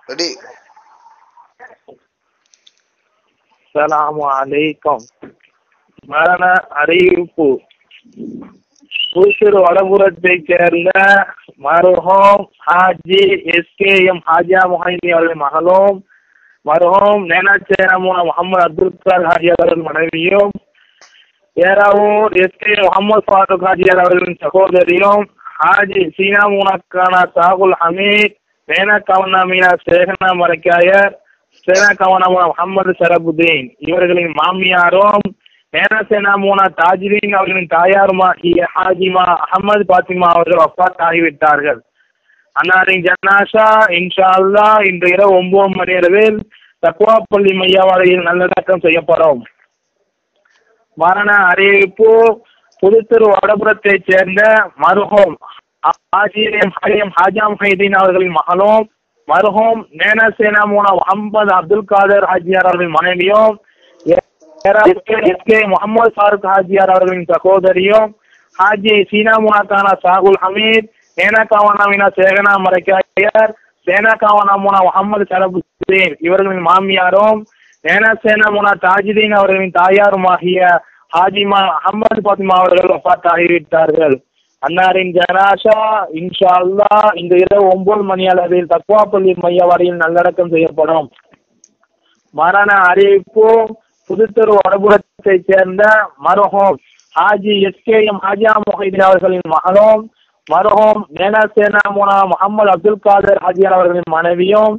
Ready. அஸ்ஸலாமு அலைக்கும். மரண அறிவிப்பு. புதுச்சேரி வடபுறத்தைச் சேர்ந்த மருஹூம் ஹாஜி எஸ்கேஎம் ஹாஜியா முஹைதி அவர்களின் மகளும், மருஹூம் நேனாச்சேரமுன முகமது அப்துல் காதர் ஹாஜியார் அவர்களின் மனைவியும், ஏராவூர் எஸ்கே முகமது ஃபாரூக் ஹாஜியார் அவர்களின் சகோதரியும், ஹாஜி சீனா மூனக்கான சாகுல் ஹமீத், மேனா கவனா மீனா சேகனா மரக்காயர், சேனா கவனா மூனா முகமது ஷரபுதீன் இவர்களின் மாமியாரும், மேனா சேனா மூனா தாஜிதீன் அவர்களின் தாயாருமாகிய ஹாஜிமா அஹமது பாத்திமா அவர்கள் வஃபாத் ஆகிவிட்டார்கள். அன்னாரின் ஜனாஷா இன்ஷா அல்லாஹ் இன்று இரவு 9 மணி அளவில் தக்வாப்பள்ளி மையவாடியில் நல்லடக்கம் செய்யப்படும். மரண அறிவிப்பு. புதுத்தெரு வடபுறத்தைச் சேர்ந்த மருஹூம் ஹாஜியா முஹைதீன் அவர்களின் மகளும், மருஹூம் நேனா மூனா முகமது அப்துல் காதர் ஹாஜியார் அவர்களின் மனைவியும், எஸ்கே முகமது ஃபாரூக் ஹாஜியார் அவர்களின் சகோதரியும், ஹாஜி சீனா மூனாக்கான சாகுல் ஹமீத், சேனா கவனா மீனா சேகனா மரக்காயர், சேனா கவனா மூனா முகமது ஷரபுதீன் இவர்களின் மாமியாரும், நேனா சேனா மூனா தாஜிதீன் அவர்களின் தாயாருமாகிய ஹாஜிமா அஹமது பாத்திமா அவர்கள் வஃபாத் ஆகிவிட்டார்கள். அன்னாரின் ஜனாஷா இன்ஷா அல்லாஹ் இன்று இரவு 9 மணி அளவில் தக்வாப்பள்ளி மையவாடியில் நல்லடக்கம் செய்யப்படும். மரண அறிவிப்பு. புதுத்தெரு வடபுறத்தைச் சேர்ந்த மருஹூம் ஹாஜி எஸ்கேஎம் ஹாஜியா முஹைதீன் அவர்களின் மகளும், மருஹூம் நேனா சேனா மூனா முகமது அப்துல் காதர் ஹாஜியார் அவர்களின் மனைவியும்,